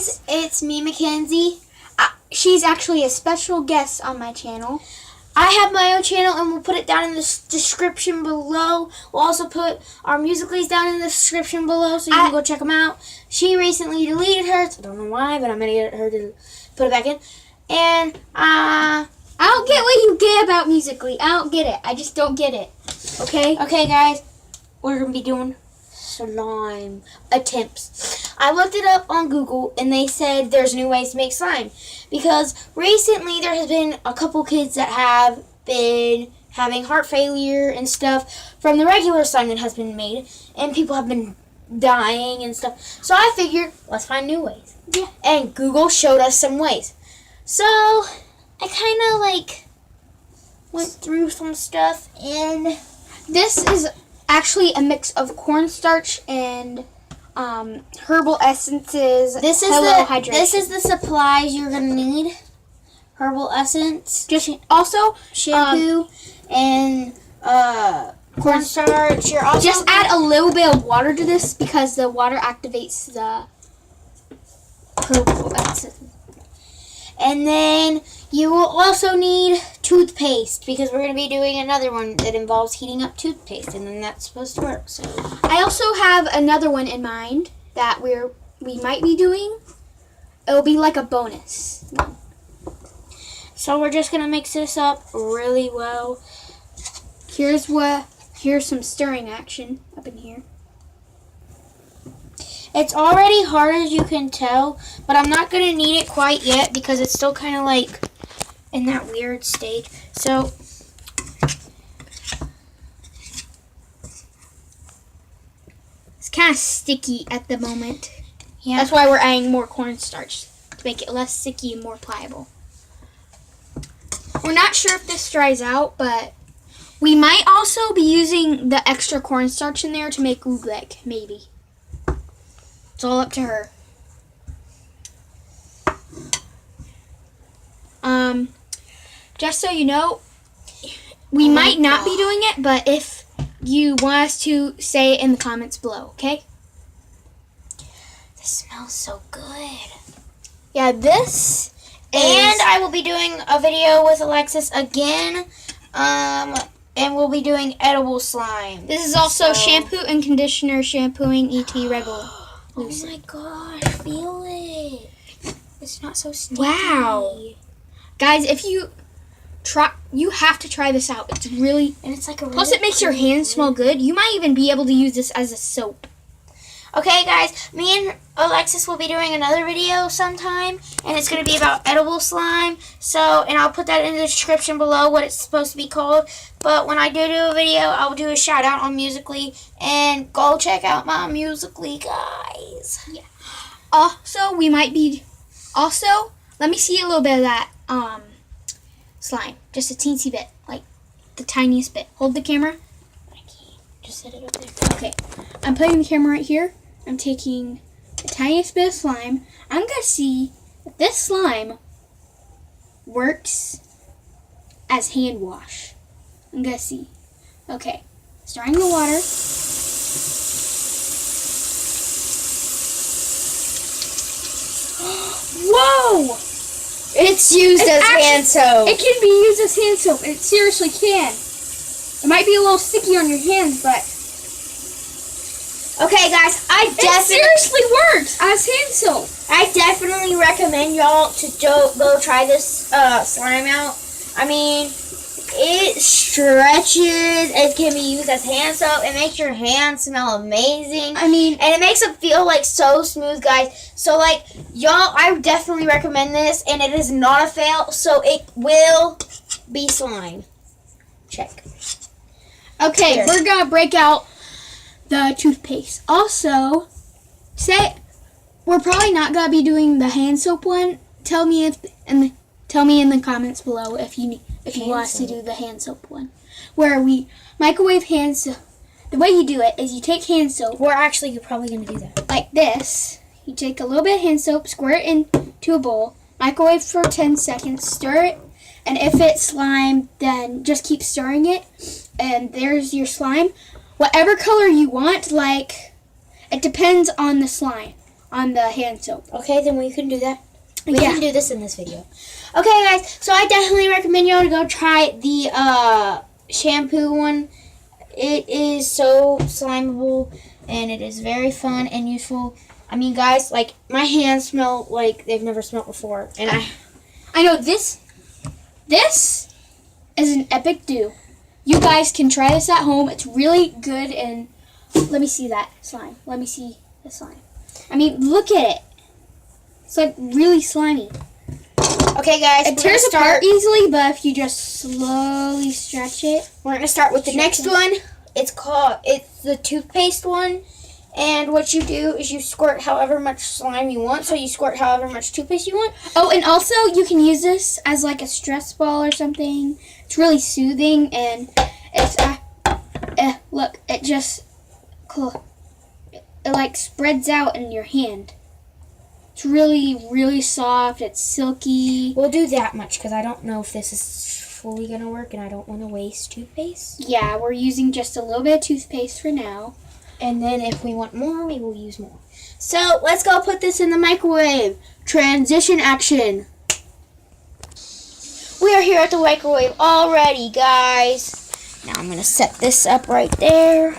guys, it's me, Mackenzie. She's actually a special guest on my channel. I have my own channel, and we'll put it down in the description below. We'll also put our Musical.lys down in the description below, so you can go check them out. She recently deleted hers. I don't know why, but I'm going to get her to put it back in. And, I don't get what you get about Musical.ly. I don't get it. I just don't get it. Okay? Okay, guys. We're going to be doing slime attempts. I looked it up on Google, and they said there's new ways to make slime. Because recently there has been a couple kids that have been having heart failure and stuff from the regular slime that has been made. And people have been dying and stuff. So I figured, let's find new ways. Yeah. And Google showed us some ways. So I kind of went through some stuff, and this is actually a mix of cornstarch and herbal essences. This is the supplies you're gonna need. Herbal essence, Just also shampoo, and cornstarch. You're also just add a little bit of water to this because the water activates the herbal essence. And then you will also need toothpaste, because we're going to be doing another one that involves heating up toothpaste, and then that's supposed to work. So I also have another one in mind that we might be doing. It'll be like a bonus. So we're just going to mix this up really well. Here's some stirring action up in here. It's already hard, as you can tell, but I'm not going to knead it quite yet because it's still kind of in that weird stage. So It's kind of sticky at the moment. yeah. That's why we're adding more cornstarch to make it less sticky and more pliable. We're not sure if this dries out, but we might also be using the extra cornstarch in there to make oobleck, maybe. It's all up to her. Just so you know, we might not be doing it, but if you want us to, say it in the comments below, okay? This smells so good. Yeah, this And I will be doing a video with Alexis again. And we'll be doing edible slime. This is also shampoo and conditioner shampooing ET Rebel. Oh my gosh, feel it. It's not so sticky. Wow. Guys, if you have to try this out. It's really, And it's like a plus it makes your hands smell good. You might even be able to use this as a soap. Okay, guys, me and Alexis will be doing another video sometime, and it's going to be about edible slime. So, and I'll put that in the description below what it's supposed to be called. But when I do a video, I'll do a shout out on Musical.ly, and go check out my Musical.ly, guys. Yeah. Also, we might be. Also, let me see a little bit of that slime, just a teensy bit, like the tiniest bit. Hold the camera. I can't. Just set it up there. Okay, I'm putting the camera right here. I'm taking the tiniest bit of slime. I'm going to see if this slime works as hand wash. I'm going to see. Okay, stirring the water. Whoa! It's used as hand soap. It can be used as hand soap. It seriously can. It might be a little sticky on your hands, but Okay, guys, it seriously works as hand soap. I definitely recommend y'all to go try this slime out. I mean, it stretches. It can be used as hand soap. It makes your hands smell amazing. I mean, And it makes it feel so smooth, guys. So y'all, I definitely recommend this, and it is not a fail. So it will be slime. Check. okay, Here. we're gonna break out the toothpaste. Also, we're probably not gonna be doing the hand soap one. Tell me in the comments below if you want us to do the hand soap one, where we microwave hand soap. The way you do it is you take hand soap Well, actually, you're probably gonna do that. like this. You take a little bit of hand soap, squirt it into a bowl, microwave for 10 seconds, stir it, and if it's slime, then just keep stirring it, and there's your slime. Whatever color you want, it depends on the slime. on the hand soap. Okay, then we can do that. We Yeah. can do this in this video. Okay, guys. So I definitely recommend y'all to go try the shampoo one. It is so slimeable, and it is very fun and useful. I mean, guys, like, my hands smell like they've never smelled before. And I know this is an epic do. You guys can try this at home. It's really good, and let me see that slime. Let me see the slime. I mean, look at it. It's like really slimy. Okay, guys, It tears apart easily, but if you just slowly stretch it. We're gonna start with the next one. It's the toothpaste one. And what you do is you squirt however much slime you want. So you squirt however much toothpaste you want. Oh, and also you can use this as like a stress ball or something. It's really soothing, and it's look, it just it like spreads out in your hand. It's really, really soft. It's silky. We'll do that much because I don't know if this is fully gonna work, and I don't want to waste toothpaste. Yeah, we're using just a little bit of toothpaste for now. And then if we want more, we will use more. So let's go put this in the microwave. Transition action. We are here at the microwave already, guys. Now I'm gonna set this up right there.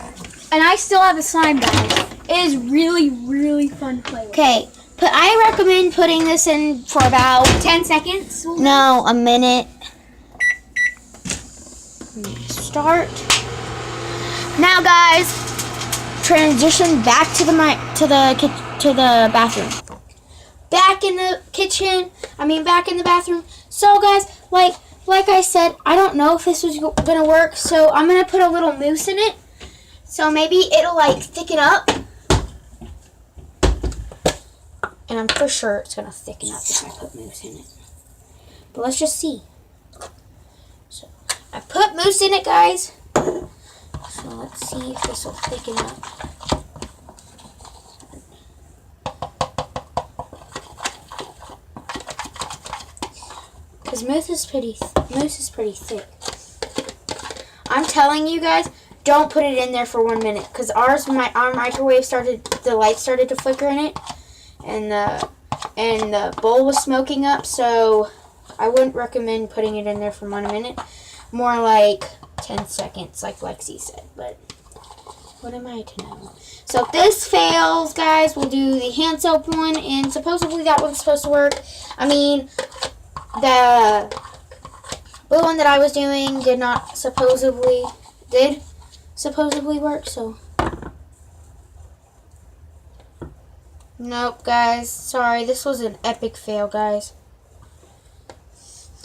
And I still have a slime, guys. It is really, really fun to play with. Okay, I recommend putting this in for about 10 seconds. No, a minute. Start. Now, guys, transition back to the bathroom. Back in the kitchen. Back in the bathroom. So, guys, like I said, I don't know if this was gonna work, so I'm gonna put a little mousse in it. So maybe it'll like thicken up. And I'm for sure it's gonna thicken up if I put mousse in it. But let's just see. So I put mousse in it, guys. So let's see if this will thicken up. Because mousse is pretty thick. I'm telling you guys, don't put it in there for 1 minute. Because our microwave the light started to flicker in it. And the bowl was smoking up, so I wouldn't recommend putting it in there for 1 minute. More like 10 seconds, like Lexi said. But what am I to know? So if this fails, guys, we'll do the hand soap one, and supposedly that one's supposed to work. The blue one that I was doing did supposedly work, so. Nope, guys. Sorry, this was an epic fail, guys.